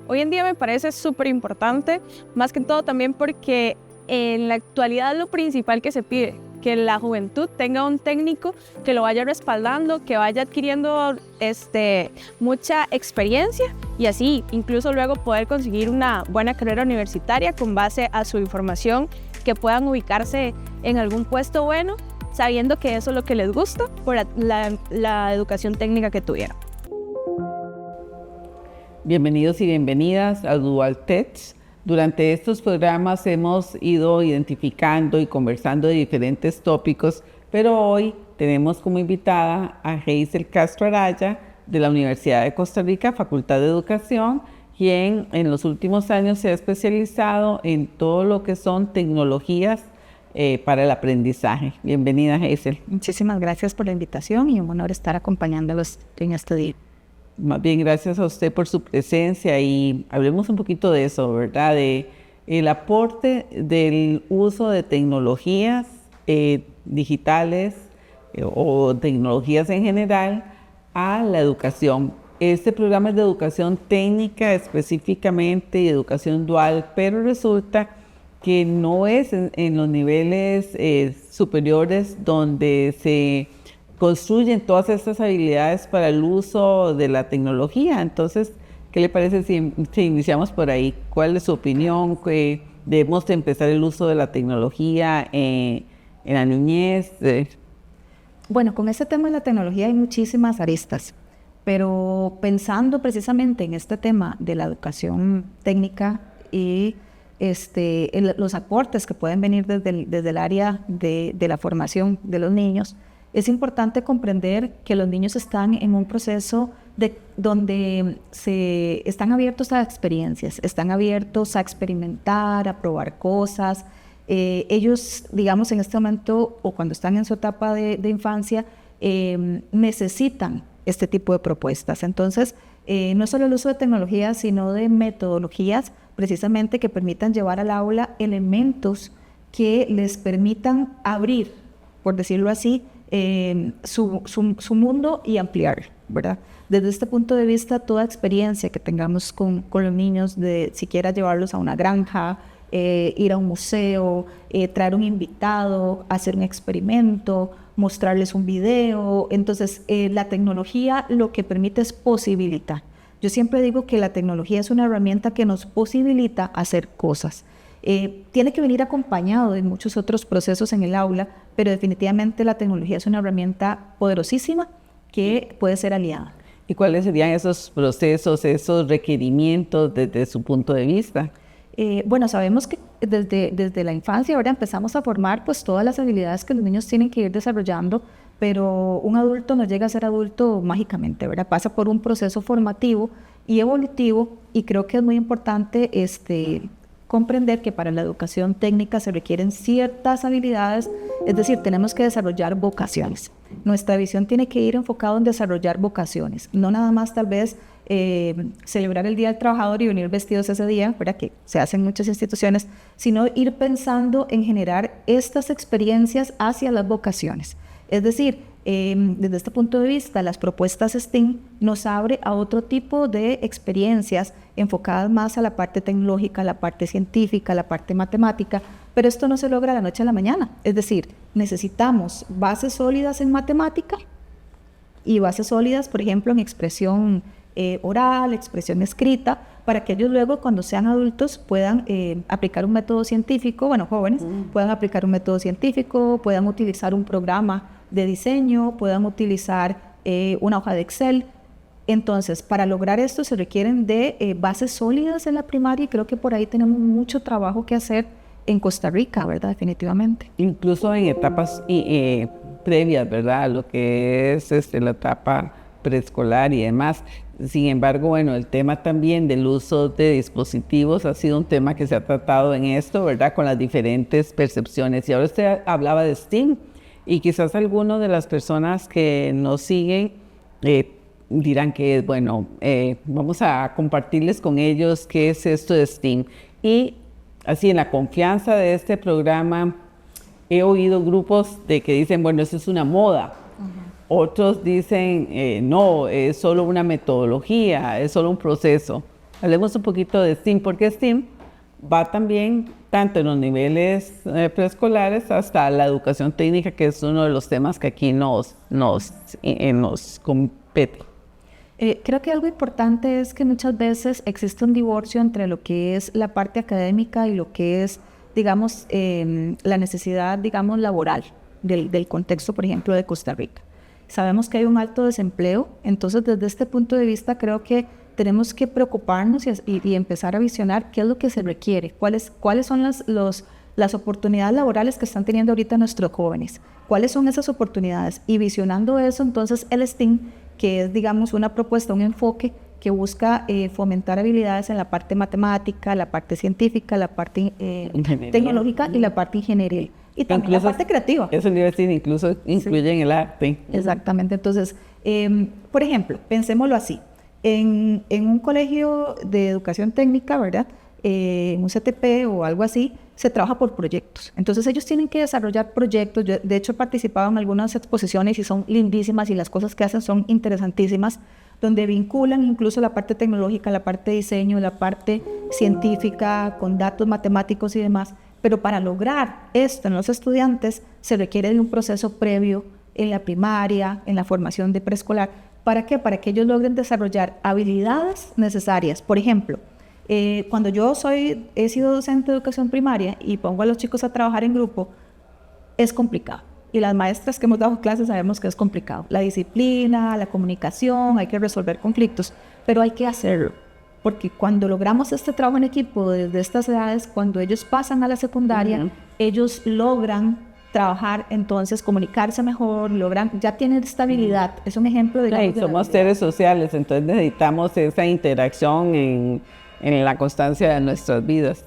Hoy en día me parece súper importante, más que todo también porque en la actualidad lo principal que se pide, que la juventud tenga un técnico que lo vaya respaldando, que vaya adquiriendo mucha experiencia y así incluso luego poder conseguir una buena carrera universitaria con base a su información, que puedan ubicarse en algún puesto bueno, sabiendo que eso es lo que les gusta por la educación técnica que tuvieron. Bienvenidos y bienvenidas a Dual Tech. Durante estos programas hemos ido identificando y conversando de diferentes tópicos, pero hoy tenemos como invitada a Hazel Castro Araya de la Universidad de Costa Rica, Facultad de Educación, quien en los últimos años se ha especializado en todo lo que son tecnologías para el aprendizaje. Bienvenida, Hazel. Muchísimas gracias por la invitación y un honor estar acompañándolos en este día. Más bien, gracias a usted por su presencia y hablemos un poquito de eso, ¿verdad? De el aporte del uso de tecnologías digitales o tecnologías en general a la educación. Este programa es de educación técnica específicamente y educación dual, pero resulta que no es en los niveles superiores donde se construyen todas estas habilidades para el uso de la tecnología. Entonces, ¿qué le parece si iniciamos por ahí? ¿Cuál es su opinión? ¿Que debemos de empezar el uso de la tecnología en la niñez? Bueno, con este tema de la tecnología hay muchísimas aristas, pero pensando precisamente en este tema de la educación técnica y los aportes que pueden venir desde el área de la formación de los niños, es importante comprender que los niños están en un proceso donde están abiertos a experiencias, están abiertos a experimentar, a probar cosas. Ellos, digamos, en este momento o cuando están en su etapa de infancia, necesitan este tipo de propuestas. Entonces, no solo el uso de tecnologías, sino de metodologías precisamente que permitan llevar al aula elementos que les permitan abrir, por decirlo así, su mundo y ampliar, ¿verdad? Desde este punto de vista, toda experiencia que tengamos con los niños, de siquiera llevarlos a una granja, ir a un museo, traer un invitado, hacer un experimento, mostrarles un video. Entonces, la tecnología lo que permite es posibilitar. Yo siempre digo que la tecnología es una herramienta que nos posibilita hacer cosas. Tiene que venir acompañado de muchos otros procesos en el aula, pero definitivamente la tecnología es una herramienta poderosísima que puede ser aliada. ¿Y cuáles serían esos procesos, esos requerimientos desde su punto de vista? Bueno, sabemos que desde la infancia ahora empezamos a formar pues todas las habilidades que los niños tienen que ir desarrollando, pero un adulto no llega a ser adulto mágicamente, ¿verdad? Pasa por un proceso formativo y evolutivo, y creo que es muy importante comprender que para la educación técnica se requieren ciertas habilidades, es decir, tenemos que desarrollar vocaciones. Nuestra visión tiene que ir enfocada en desarrollar vocaciones, no nada más tal vez celebrar el Día del Trabajador y venir vestidos ese día, ¿verdad? Que se hace en muchas instituciones, sino ir pensando en generar estas experiencias hacia las vocaciones. Es decir, desde este punto de vista, las propuestas STEAM nos abre a otro tipo de experiencias enfocadas más a la parte tecnológica, la parte científica, la parte matemática, pero esto no se logra de la noche a la mañana. Es decir, necesitamos bases sólidas en matemática y bases sólidas, por ejemplo, en expresión oral, expresión escrita, para que ellos luego, cuando sean adultos, puedan aplicar un método científico, bueno, jóvenes, puedan aplicar un método científico, puedan utilizar un programa de diseño, puedan utilizar una hoja de Excel. Entonces, para lograr esto se requieren de bases sólidas en la primaria, y creo que por ahí tenemos mucho trabajo que hacer en Costa Rica, ¿verdad? Definitivamente. Incluso en etapas previas, ¿verdad? Lo que es la etapa preescolar y demás. Sin embargo, bueno, el tema también del uso de dispositivos ha sido un tema que se ha tratado en esto, ¿verdad? Con las diferentes percepciones. Y ahora usted hablaba de STEAM, y quizás algunas de las personas que nos siguen dirán que, bueno, vamos a compartirles con ellos qué es esto de STEAM. Y así, en la confianza de este programa, he oído grupos de que dicen, bueno, eso es una moda. Otros dicen, no, es solo una metodología, es solo un proceso. Hablemos un poquito de STEAM, porque STEAM va también tanto en los niveles preescolares hasta la educación técnica, que es uno de los temas que aquí nos compete. Creo que algo importante es que muchas veces existe un divorcio entre lo que es la parte académica y lo que es, digamos, la necesidad, digamos, laboral del contexto, por ejemplo, de Costa Rica. Sabemos que hay un alto desempleo, entonces desde este punto de vista creo que tenemos que preocuparnos y empezar a visionar qué es lo que se requiere, cuáles son las oportunidades laborales que están teniendo ahorita nuestros jóvenes, cuáles son esas oportunidades. Y visionando eso, entonces el STEAM, que es, digamos, una propuesta, un enfoque que busca fomentar habilidades en la parte matemática, la parte científica, la parte tecnológica y la parte ingeniería. Y también incluso la parte creativa. Eso le iba a decir, incluso incluye en el arte. Exactamente. Entonces, por ejemplo, pensémoslo así. En un colegio de educación técnica, ¿verdad? En un CTP o algo así, se trabaja por proyectos. Entonces ellos tienen que desarrollar proyectos. Yo, de hecho, he participado en algunas exposiciones y son lindísimas y las cosas que hacen son interesantísimas, donde vinculan incluso la parte tecnológica, la parte de diseño, la parte científica, con datos matemáticos y demás. Pero para lograr esto en los estudiantes se requiere de un proceso previo en la primaria, en la formación de preescolar. ¿Para qué? Para que ellos logren desarrollar habilidades necesarias. Por ejemplo, cuando yo he sido docente de educación primaria y pongo a los chicos a trabajar en grupo, es complicado. Y las maestras que hemos dado clases sabemos que es complicado. La disciplina, la comunicación, hay que resolver conflictos, pero hay que hacerlo. Porque cuando logramos este trabajo en equipo desde estas edades, cuando ellos pasan a la secundaria, ellos logran trabajar, entonces comunicarse mejor, ya tienen estabilidad. Es un ejemplo de... Somos seres sociales, entonces necesitamos esa interacción en la constancia de nuestras vidas.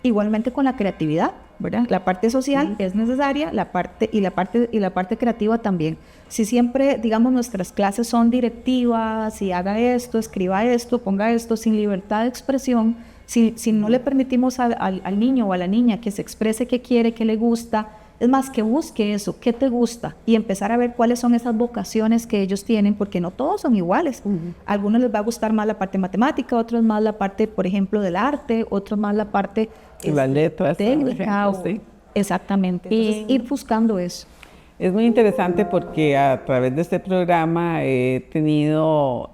Igualmente con la creatividad, ¿verdad? La parte social es necesaria, la parte creativa también. Si siempre, digamos, nuestras clases son directivas, y haga esto, escriba esto, ponga esto, sin libertad de expresión, si no le permitimos al niño o a la niña que se exprese qué quiere, qué le gusta, es más, que busque eso, qué te gusta, y empezar a ver cuáles son esas vocaciones que ellos tienen, porque no todos son iguales. A algunos les va a gustar más la parte matemática, otros más la parte, por ejemplo, del arte, otros más la parte las letras, técnica. Sí. Exactamente. Entonces, ir buscando eso. Es muy interesante porque a través de este programa he podido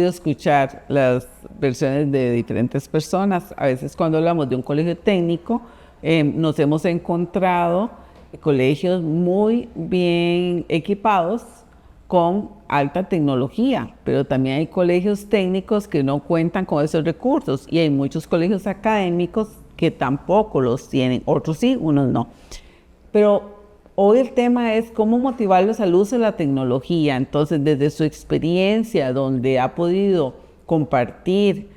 escuchar las versiones de diferentes personas. A veces cuando hablamos de un colegio técnico, nos hemos encontrado colegios muy bien equipados con alta tecnología, pero también hay colegios técnicos que no cuentan con esos recursos y hay muchos colegios académicos que tampoco los tienen, otros sí, unos no. Pero hoy el tema es cómo motivarlos al uso de la tecnología. Entonces, desde su experiencia, donde ha podido compartir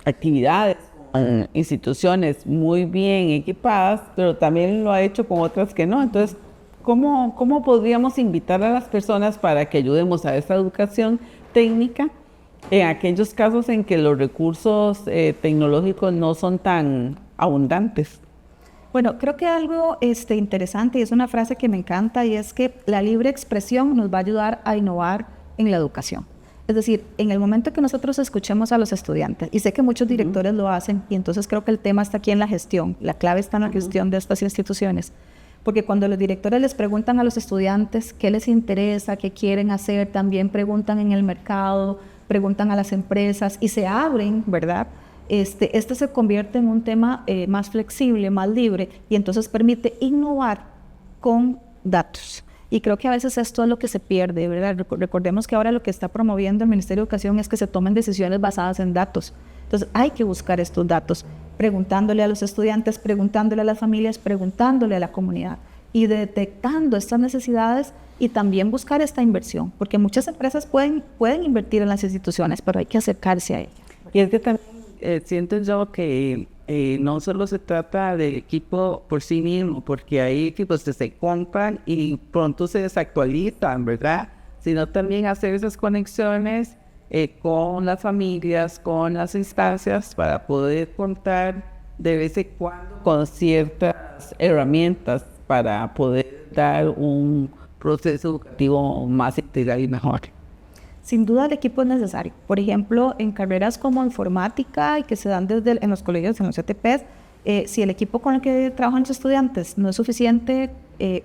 actividades con instituciones muy bien equipadas, pero también lo ha hecho con otras que no. Entonces, ¿cómo podríamos invitar a las personas para que ayudemos a esta educación técnica en aquellos casos en que los recursos tecnológicos no son tan abundantes? Bueno, creo que algo interesante, y es una frase que me encanta, y es que la libre expresión nos va a ayudar a innovar en la educación. Es decir, en el momento que nosotros escuchemos a los estudiantes, y sé que muchos directores lo hacen, y entonces creo que el tema está aquí en la gestión, la clave está en la gestión de estas instituciones, porque cuando los directores les preguntan a los estudiantes qué les interesa, qué quieren hacer, también preguntan en el mercado, preguntan a las empresas y se abren, ¿verdad? Este se convierte en un tema más flexible, más libre, y entonces permite innovar con datos. Y creo que a veces esto es lo que se pierde, ¿verdad? Recordemos que ahora lo que está promoviendo el Ministerio de Educación es que se tomen decisiones basadas en datos. Entonces hay que buscar estos datos, preguntándole a los estudiantes, preguntándole a las familias, preguntándole a la comunidad y detectando estas necesidades y también buscar esta inversión, porque muchas empresas pueden invertir en las instituciones, pero hay que acercarse a ellas. Y es que también siento yo que no solo se trata del equipo por sí mismo, porque hay equipos que se compran y pronto se desactualizan, ¿verdad? Sino también hacer esas conexiones con las familias, con las instancias, para poder contar de vez en cuando con ciertas herramientas para poder dar un proceso educativo más integral y mejor. sin duda el equipo es necesario. Por ejemplo, en carreras como informática y que se dan en los colegios, en los CTPs, si el equipo con el que trabajan los estudiantes no es suficiente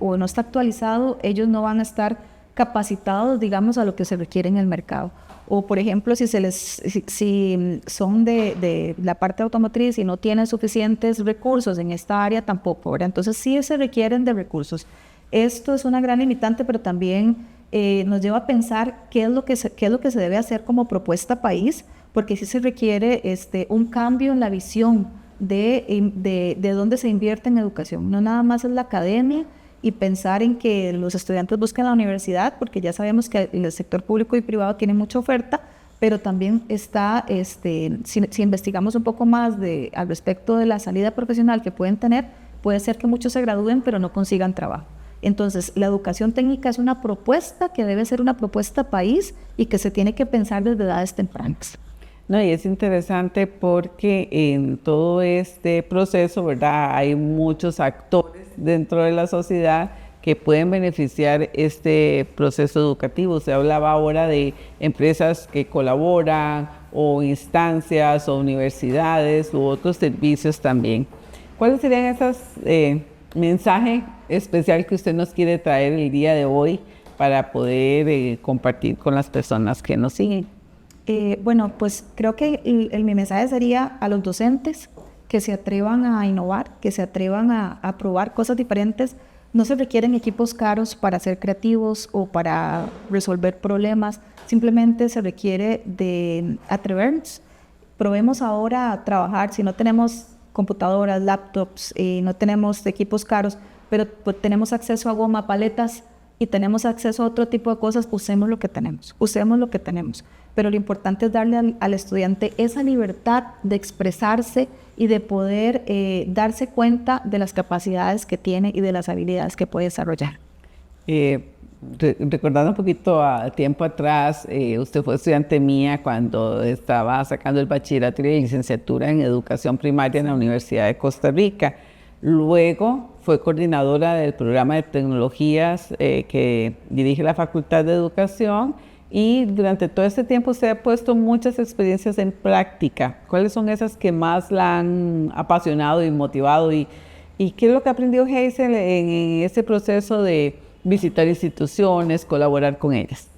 o no está actualizado, ellos no van a estar capacitados, digamos, a lo que se requiere en el mercado. O, por ejemplo, si son de la parte automotriz y no tienen suficientes recursos en esta área, tampoco, ¿verdad? Entonces, sí se requieren de recursos. Esto es una gran limitante, pero también nos lleva a pensar qué es lo que se debe hacer como propuesta país, porque sí se requiere un cambio en la visión de dónde se invierte en educación. No nada más es la academia y pensar en que los estudiantes busquen la universidad, porque ya sabemos que el sector público y privado tiene mucha oferta, pero también está, si investigamos un poco más al respecto de la salida profesional que pueden tener, puede ser que muchos se gradúen pero no consigan trabajo. Entonces, la educación técnica es una propuesta que debe ser una propuesta país y que se tiene que pensar desde edades tempranas. No, y es interesante porque en todo este proceso, ¿verdad? Hay muchos actores dentro de la sociedad que pueden beneficiar este proceso educativo. Se hablaba ahora de empresas que colaboran o instancias o universidades u otros servicios también. ¿Cuáles serían esos mensajes especiales que usted nos quiere traer el día de hoy para poder compartir con las personas que nos siguen? Bueno, pues creo que mi mensaje sería a los docentes que se atrevan a innovar, que se atrevan a probar cosas diferentes. No se requieren equipos caros para ser creativos o para resolver problemas, simplemente se requiere de atrevernos. Probemos ahora a trabajar, si no tenemos computadoras, laptops, no tenemos equipos caros, pero pues, tenemos acceso a goma, paletas y tenemos acceso a otro tipo de cosas, usemos lo que tenemos. Pero lo importante es darle al estudiante esa libertad de expresarse y de poder darse cuenta de las capacidades que tiene y de las habilidades que puede desarrollar. Recordando un poquito a tiempo atrás, usted fue estudiante mía cuando estaba sacando el bachillerato y la licenciatura en educación primaria en la Universidad de Costa Rica. Luego fue coordinadora del programa de tecnologías que dirige la Facultad de Educación. Y durante todo este tiempo usted ha puesto muchas experiencias en práctica. ¿Cuáles son esas que más la han apasionado y motivado? ¿Y qué es lo que aprendió Hazel en ese proceso de visitar instituciones, colaborar con ellas?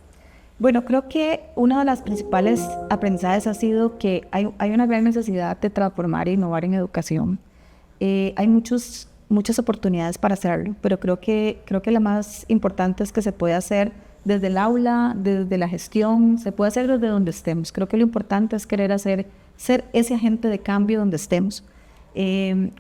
Bueno, creo que uno de los principales aprendizajes ha sido que hay una gran necesidad de transformar e innovar en educación. Hay muchas oportunidades para hacerlo, pero creo que la más importante es que se puede hacer desde el aula, desde la gestión, se puede hacer desde donde estemos. Creo que lo importante es querer ser ese agente de cambio donde estemos.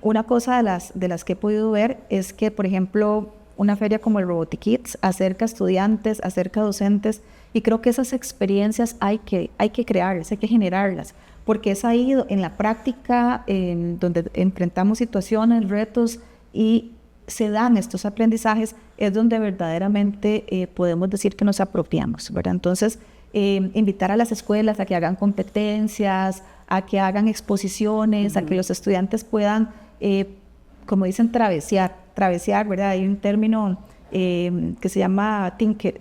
Una cosa de las que he podido ver es que, por ejemplo, una feria como el Robotic Kids acerca a estudiantes, acerca a docentes, y creo que esas experiencias hay que crearlas, hay que generarlas, porque es ahí en la práctica donde enfrentamos situaciones, retos y se dan estos aprendizajes, es donde verdaderamente podemos decir que nos apropiamos, ¿verdad? Entonces, invitar a las escuelas a que hagan competencias, a que hagan exposiciones, a que los estudiantes puedan, como dicen, travesear, ¿verdad? Hay un término que se llama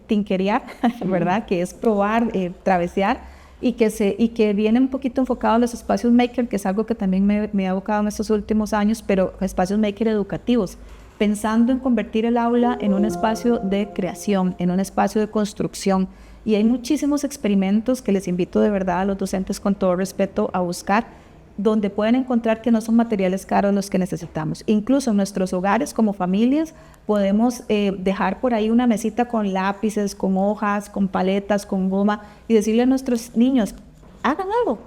tinkerear, ¿verdad? Que es probar, travesear, y que viene un poquito enfocado a los espacios maker, que es algo que también me he abocado en estos últimos años, pero espacios maker educativos, pensando en convertir el aula en un espacio de creación, en un espacio de construcción. Y hay muchísimos experimentos que les invito de verdad a los docentes con todo respeto a buscar, donde pueden encontrar que no son materiales caros los que necesitamos. Incluso en nuestros hogares como familias podemos dejar por ahí una mesita con lápices, con hojas, con paletas, con goma y decirle a nuestros niños, hagan algo,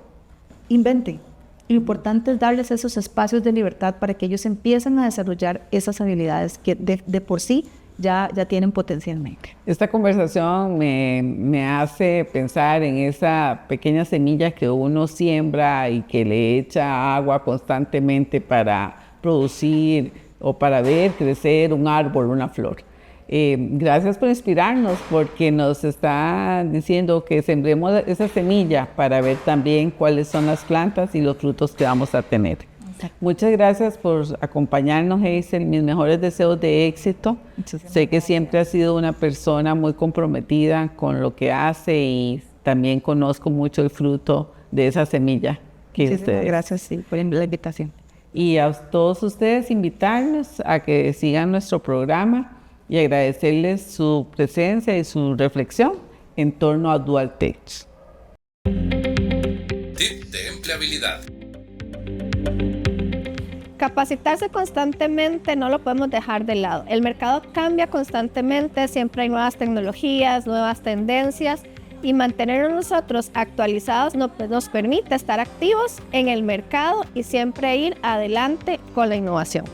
inventen. Lo importante es darles esos espacios de libertad para que ellos empiecen a desarrollar esas habilidades que de por sí ya tienen potencialmente. Esta conversación me hace pensar en esa pequeña semilla que uno siembra y que le echa agua constantemente para producir o para ver crecer un árbol, una flor. Gracias por inspirarnos, porque nos está diciendo que sembremos esa semilla para ver también cuáles son las plantas y los frutos que vamos a tener. Exacto. Muchas gracias por acompañarnos, Hazel. Mis mejores deseos de éxito. Sé que siempre has sido una persona muy comprometida con lo que hace y también conozco mucho el fruto de esa semilla que Muchísimas ustedes. gracias, sí, por la invitación. Y a todos ustedes invitarlos a que sigan nuestro programa y agradecerles su presencia y su reflexión en torno a Dual Tech. Tip de empleabilidad. Capacitarse constantemente no lo podemos dejar de lado. El mercado cambia constantemente, siempre hay nuevas tecnologías, nuevas tendencias y mantenernos nosotros actualizados nos permite estar activos en el mercado y siempre ir adelante con la innovación.